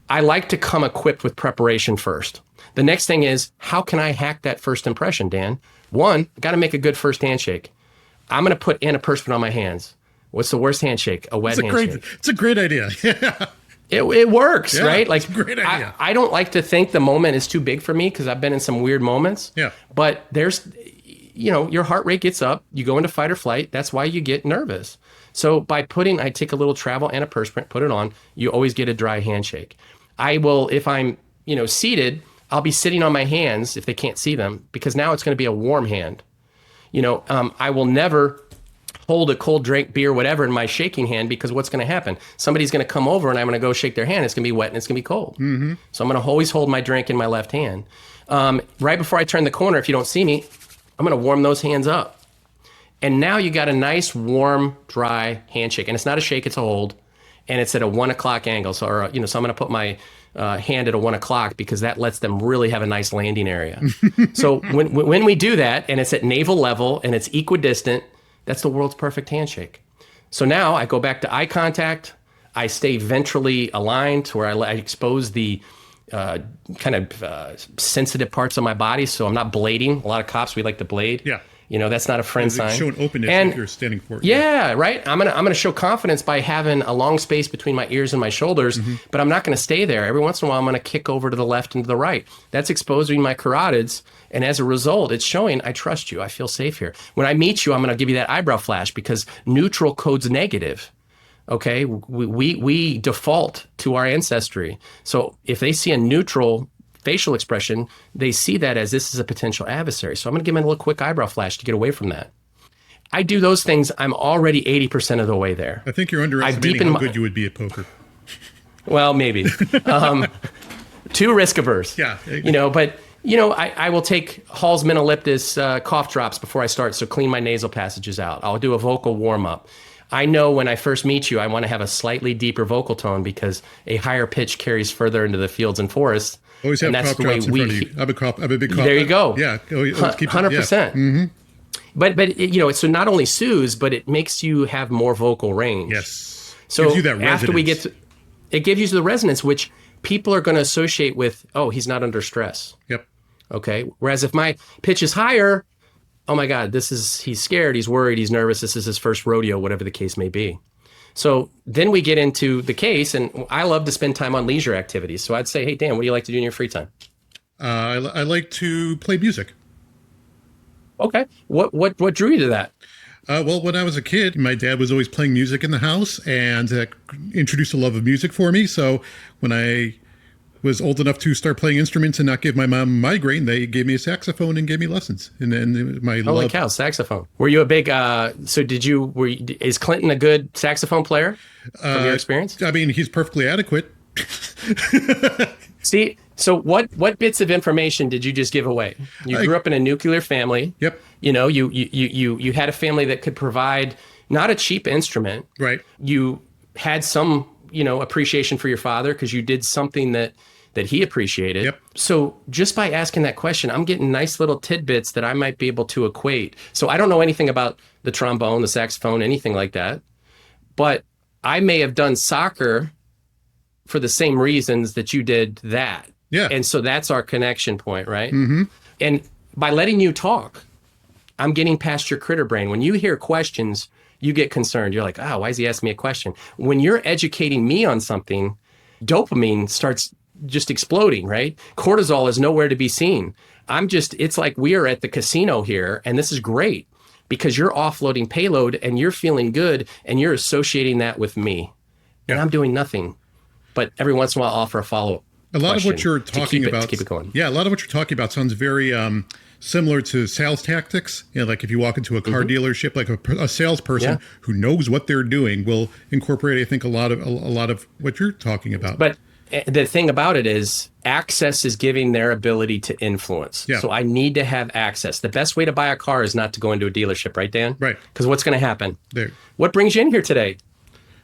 I like to come equipped with preparation first. The next thing is, how can I hack that first impression, Dan? One, got to make a good first handshake. I'm going to put antiperspirant on my hands. What's the worst handshake? A wet handshake. It's a great idea. Yeah. It works, right? Like, it's a great idea. I don't like to think the moment is too big for me because I've been in some weird moments. Yeah. But there's, your heart rate gets up. You go into fight or flight. That's why you get nervous. So I take a little travel antiperspirant, put it on. You always get a dry handshake. I will, if I'm, seated, I'll be sitting on my hands if they can't see them because now it's going to be a warm hand. I will never hold a cold drink, beer, whatever in my shaking hand because what's going to happen? Somebody's going to come over and I'm going to go shake their hand. It's going to be wet and it's going to be cold. Mm-hmm. So I'm going to always hold my drink in my left hand. Right before I turn the corner, if you don't see me, I'm going to warm those hands up. And now you got a nice, warm, dry handshake. And it's not a shake, it's a hold. And it's at a 1 o'clock angle. So I'm going to put my hand at a 1 o'clock because that lets them really have a nice landing area. So when we do that and it's at navel level and it's equidistant, that's the world's perfect handshake. So now I go back to eye contact. I stay ventrally aligned to where I expose the sensitive parts of my body. So I'm not blading. A lot of cops, we like to blade. Yeah. That's not a friend sign. Show an openness if you're standing for it. Yeah, right. I'm gonna show confidence by having a long space between my ears and my shoulders, but I'm not gonna stay there. Every once in a while, I'm gonna kick over to the left and to the right. That's exposing my carotids, and as a result, it's showing I trust you. I feel safe here. When I meet you, I'm gonna give you that eyebrow flash because neutral codes negative. Okay, we default to our ancestry. So if they see a neutral facial expression, they see that as this is a potential adversary. So I'm going to give them a little quick eyebrow flash to get away from that. I do those things. I'm already 80% of the way there. I think you're underestimating how good you would be at poker. Well, maybe. Too risk averse. Yeah. But I will take Hall's Menoliptus cough drops before I start, so clean my nasal passages out. I'll do a vocal warm-up. I know when I first meet you, I want to have a slightly deeper vocal tone because a higher pitch carries further into the fields and forests. Always have cough drops in front of you. I have a big cough. There you go. Yeah. 100%. Yeah. Mm-hmm. But so not only soothes, but it makes you have more vocal range. Yes. So gives you that resonance. After we get to, it gives you the resonance, which people are going to associate with, oh, he's not under stress. Yep. Okay. Whereas if my pitch is higher, oh my God, he's scared, he's worried, he's nervous, this is his first rodeo, whatever the case may be. So then we get into the case, and I love to spend time on leisure activities. So I'd say, hey, Dan, what do you like to do in your free time? I like to play music. Okay. What drew you to that? Well, when I was a kid, my dad was always playing music in the house and introduced a love of music for me. So when I was old enough to start playing instruments and not give my mom a migraine, they gave me a saxophone and gave me lessons. And then Holy cow, saxophone. Were you a big, is Clinton a good saxophone player from your experience? I mean, he's perfectly adequate. See, so what bits of information did you just give away? You grew up in a nuclear family. Yep. You had a family that could provide not a cheap instrument. Right. You had some, appreciation for your father because you did something that he appreciated. Yep. So just by asking that question, I'm getting nice little tidbits that I might be able to equate. So I don't know anything about the trombone, the saxophone, anything like that. But I may have done soccer for the same reasons that you did that. Yeah. And so that's our connection point, right? Mm-hmm. And by letting you talk, I'm getting past your critter brain. When you hear questions, you get concerned. You're like, why is he asking me a question? When you're educating me on something, dopamine starts just exploding, right? Cortisol is nowhere to be seen. It's like we are at the casino here, and this is great because you're offloading payload and you're feeling good and you're associating that with me. And I'm doing nothing. But every once in a while, I'll offer a follow-up. A lot of what you're talking about, to keep it going. Yeah, a lot of what you're talking about sounds very similar to sales tactics. Like if you walk into a car dealership, like a salesperson who knows what they're doing will incorporate, I think, a lot of what you're talking about. But the thing about it is access is giving their ability to influence. Yeah. So I need to have access. The best way to buy a car is not to go into a dealership, right, Dan? Right. Because what's going to happen? There. What brings you in here today?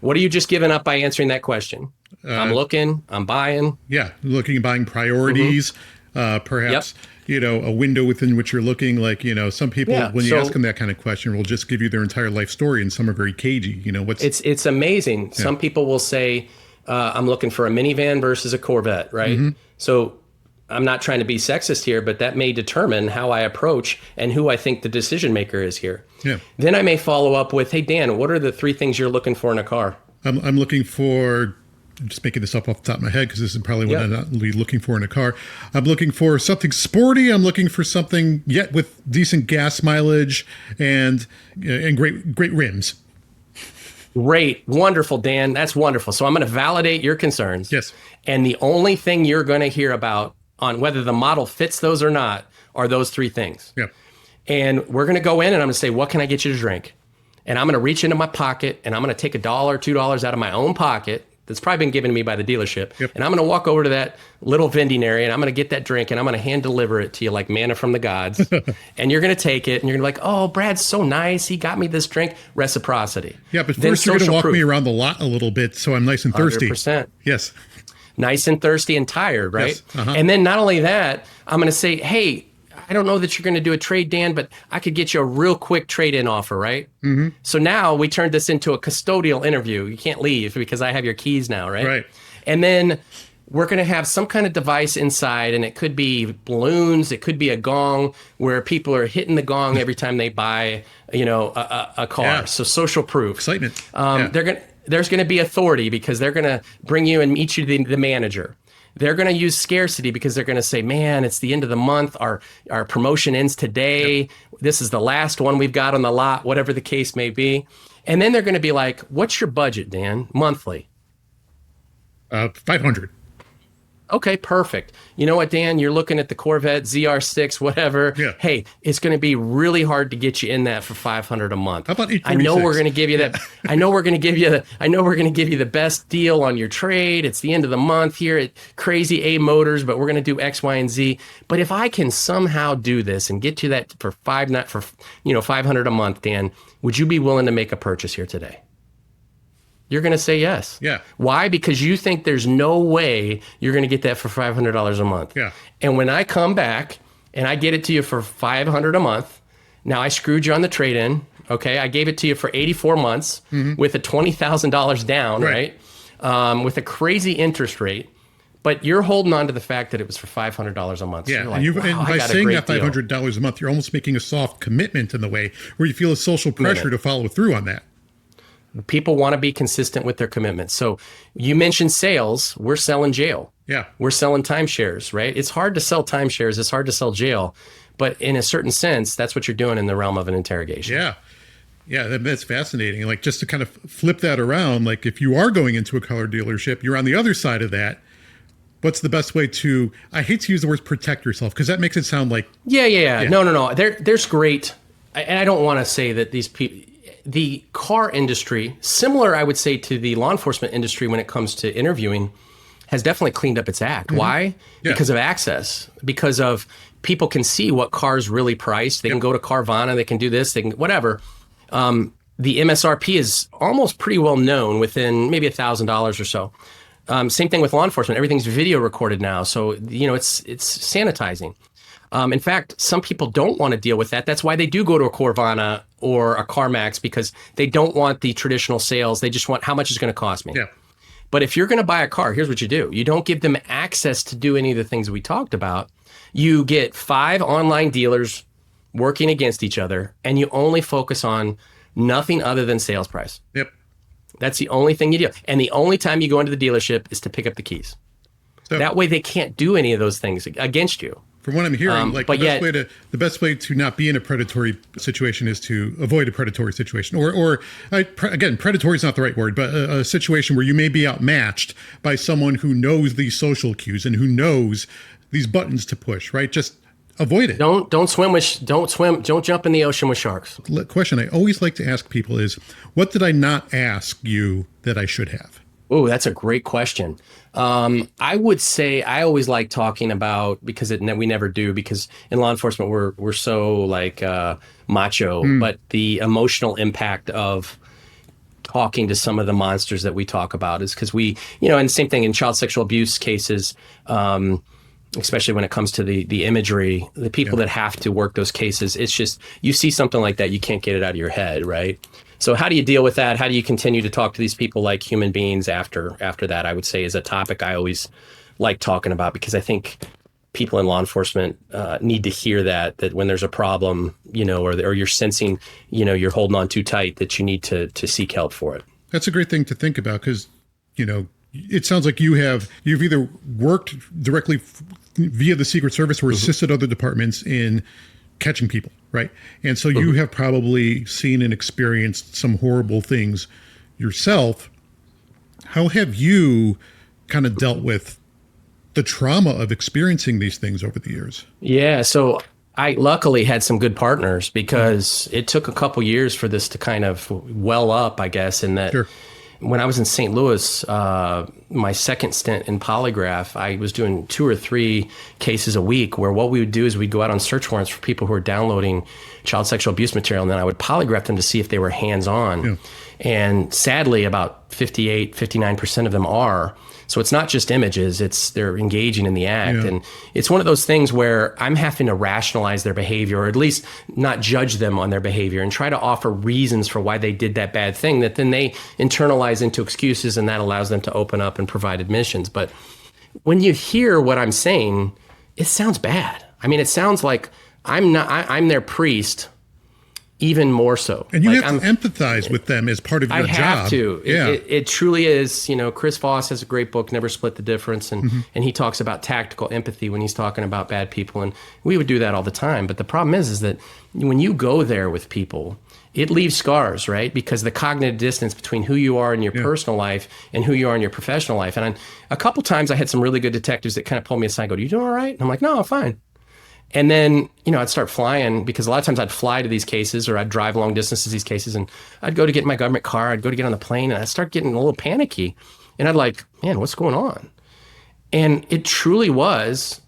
What are you just giving up by answering that question? I'm looking, I'm buying. Yeah, looking and buying priorities, perhaps, a window within which you're looking. Like, some people, when you ask them that kind of question, will just give you their entire life story, and some are very cagey. It's amazing. Yeah. Some people will say, I'm looking for a minivan versus a Corvette, right? So I'm not trying to be sexist here, but that may determine how I approach and who I think the decision maker is here. Yeah. Then I may follow up with, hey, Dan, what are the 3 things you're looking for in a car? I'm looking for, I'm just making this up off the top of my head because this is probably what I'm not really looking for in a car. I'm looking for something sporty. I'm looking for something yet with decent gas mileage and great rims. Great. Wonderful, Dan. That's wonderful. So I'm going to validate your concerns. Yes. And the only thing you're going to hear about on whether the model fits those or not are those 3 things. Yeah. And we're going to go in and I'm going to say, what can I get you to drink? And I'm going to reach into my pocket and I'm going to take $1, $2 out of my own pocket that's probably been given to me by the dealership. Yep. And I'm going to walk over to that little vending area and I'm going to get that drink and I'm going to hand deliver it to you like manna from the gods. And you're going to take it and you're going to be like, oh, Brad's so nice. He got me this drink. Reciprocity. Yeah, but first you're going to walk me around the lot a little bit so I'm nice and thirsty. 100%. Yes. Nice and thirsty and tired, right? Yes. And then not only that, I'm going to say, hey, I don't know that you're going to do a trade, Dan, but I could get you a real quick trade-in offer, right? So now we turned this into a custodial interview. You can't leave because I have your keys now, right? Right. And then we're going to have some kind of device inside, and it could be balloons, it could be a gong where people are hitting the gong every time they buy, a car. Yeah. So social proof. Excitement. There's going to be authority because they're going to bring you and meet you the manager. They're going to use scarcity because they're going to say, man, it's the end of the month. Our promotion ends today. Yep. This is the last one we've got on the lot, whatever the case may be. And then they're going to be like, what's your budget, Dan, monthly? 500. Okay, perfect. You know what, Dan? You're looking at the Corvette ZR6, whatever. Yeah. Hey, it's going to be really hard to get you in that for $500 a month. How about 846? I know we're going to give you that. I know we're going to give you the best deal on your trade. It's the end of the month here at Crazy A Motors, but we're going to do X, Y, and Z. But if I can somehow do this and get you that for $500 a month, Dan, would you be willing to make a purchase here today? You're going to say yes. Yeah. Why? Because you think there's no way you're going to get that for $500 a month. Yeah. And when I come back and I get it to you for $500 a month, now I screwed you on the trade-in. Okay. I gave it to you for 84 months with a $20,000 down, right? With a crazy interest rate. But you're holding on to the fact that it was for $500 a month. Yeah, so like, and by saying that $500 a month, you're almost making a soft commitment in the way where you feel a social pressure to follow through on that. People want to be consistent with their commitments. So you mentioned sales. We're selling jail. Yeah. We're selling timeshares, right? It's hard to sell timeshares. It's hard to sell jail. But in a certain sense, that's what you're doing in the realm of an interrogation. Yeah. Yeah, that's fascinating. Like, just to kind of flip that around, like if you are going into a car dealership, you're on the other side of that. What's the best way to, I hate to use the words protect yourself because that makes it sound like. Yeah. No. There's great, and I don't want to say that these people, the car industry, similar, I would say, to the law enforcement industry when it comes to interviewing, has definitely cleaned up its act. Why? Yeah. Because of access. Because of people can see what cars really price. They can go to Carvana. They can do this. They can whatever. The MSRP is almost pretty well known within maybe $1,000 or so. Same thing with law enforcement. Everything's video recorded now, so it's sanitizing. In fact, some people don't want to deal with that. That's why they do go to a Carvana or a CarMax, because they don't want the traditional sales. They just want how much it's going to cost me. Yeah. But if you're going to buy a car, here's what you do. You don't give them access to do any of the things we talked about. You get 5 online dealers working against each other, and you only focus on nothing other than sales price. Yep. That's the only thing you do. And the only time you go into the dealership is to pick up the keys. So, that way they can't do any of those things against you. From what I'm hearing, the best way to not be in a predatory situation is to avoid a predatory situation. Again, predatory is not the right word, but a situation where you may be outmatched by someone who knows these social cues and who knows these buttons to push, right? Just avoid it. Don't jump in the ocean with sharks. The question I always like to ask people is, what did I not ask you that I should have? Oh, that's a great question. I would say I always like talking about because we never do because in law enforcement we're so like macho, but the emotional impact of talking to some of the monsters that we talk about is because and same thing in child sexual abuse cases, especially when it comes to the imagery, the people that have to work those cases, it's just you see something like that, you can't get it out of your head, right? So how do you deal with that? How do you continue to talk to these people like human beings after that, I would say is a topic I always like talking about because I think people in law enforcement need to hear that when there's a problem, or you're sensing, you're holding on too tight, that you need to seek help for it. That's a great thing to think about because, it sounds like you've either worked directly via the Secret Service or assisted other departments in catching people, right? And so you have probably seen and experienced some horrible things yourself. How have you kind of dealt with the trauma of experiencing these things over the years? Yeah, so I luckily had some good partners because it took a couple years for this to kind of well up, I guess, in that when I was in St. Louis, my second stint in Polygraph, I was doing 2 or 3 cases a week where what we would do is we'd go out on search warrants for people who are downloading child sexual abuse material, and then I would polygraph them to see if they were hands-on. Yeah. And sadly, about 59% of them are. So it's not just images, they're engaging in the act. Yeah. And it's one of those things where I'm having to rationalize their behavior, or at least not judge them on their behavior and try to offer reasons for why they did that bad thing that then they internalize into excuses, and that allows them to open up and provide admissions. But when you hear what I'm saying, it sounds bad. I mean, it sounds like I'm their priest. Even more so. And you have to empathize with them as part of your job. I have to. Yeah. It truly is. Chris Voss has a great book, Never Split the Difference. And he talks about tactical empathy when he's talking about bad people. And we would do that all the time. But the problem is that when you go there with people, it leaves scars, right? Because the cognitive distance between who you are in your personal life and who you are in your professional life. And a couple times I had some really good detectives that kind of pulled me aside and go, "You doing all right?" And I'm like, "No, I'm fine." And then, I'd start flying because a lot of times I'd fly to these cases or I'd drive long distances to these cases, and I'd go to get in my government car, I'd go to get on the plane, and I'd start getting a little panicky. And I'd like, "Man, what's going on?" And it truly was,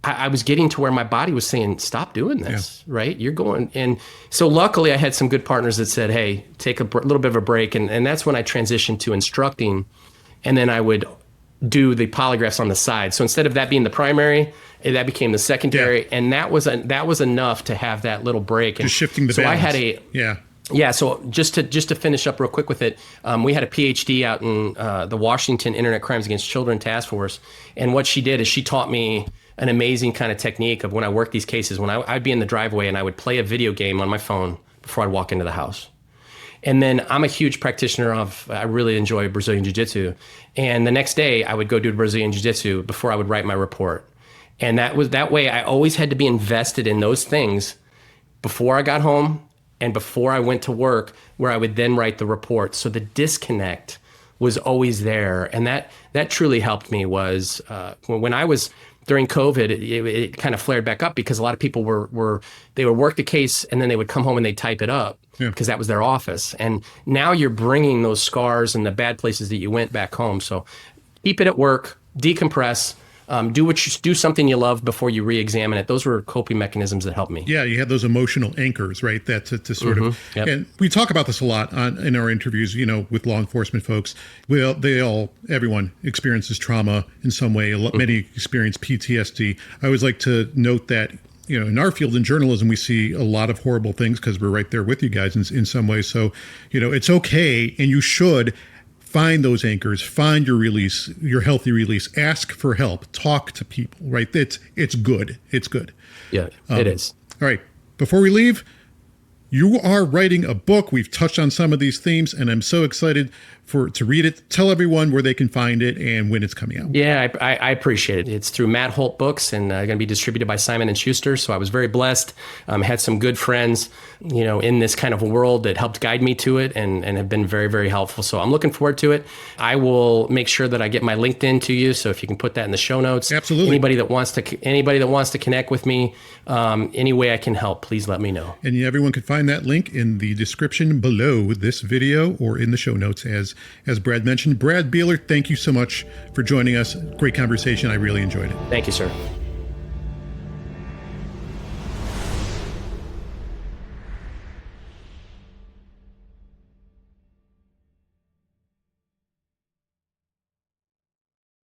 I was getting to where my body was saying, "Stop doing this," right? You're going. And so luckily I had some good partners that said, "Hey, take a little bit of a break." And that's when I transitioned to instructing. And then I would do the polygraphs on the side. So instead of that being the primary, that became the secondary, and that was enough to have that little break. And just shifting the balance. I had so just to finish up real quick with it, we had a PhD out in the Washington Internet Crimes Against Children Task Force, and what she did is she taught me an amazing kind of technique of when I work these cases. When I'd be in the driveway and I would play a video game on my phone before I'd walk into the house. And then I'm a huge practitioner I really enjoy Brazilian Jiu-Jitsu. And the next day I would go do Brazilian Jiu-Jitsu before I would write my report. And that way I always had to be invested in those things before I got home and before I went to work, where I would then write the report. So the disconnect was always there. And that truly helped me was when I was during COVID, it kind of flared back up because a lot of people they would work the case and then they would come home and they'd type it up because that was their office. And now you're bringing those scars and the bad places that you went back home. So keep it at work, decompress, do something you love before you re-examine it. Those were coping mechanisms that helped me. Yeah, you had those emotional anchors, right? That to sort of, and we talk about this a lot in our interviews, with law enforcement folks. Everyone experiences trauma in some way. Many experience PTSD. I always like to note that, in our field in journalism, we see a lot of horrible things because we're right there with you guys in some way. So, it's okay, and you should find those anchors, find your release, your healthy release, ask for help, talk to people, right? It's good. It's good. Yeah, it is. All right. Before we leave, you are writing a book. We've touched on some of these themes, and I'm so excited to read it. Tell everyone where they can find it and when it's coming out. Yeah, I appreciate it. It's through Matt Holt Books and going to be distributed by Simon & Schuster. So I was very blessed. Had some good friends, in this kind of a world that helped guide me to it and have been very, very helpful. So I'm looking forward to it. I will make sure that I get my LinkedIn to you. So if you can put that in the show notes. Absolutely. Anybody that wants to connect with me, any way I can help, please let me know. And everyone can find find that link in the description below this video or in the show notes, as Brad mentioned. Brad Beeler, thank you so much for joining us. Great conversation. I really enjoyed it. Thank you, sir.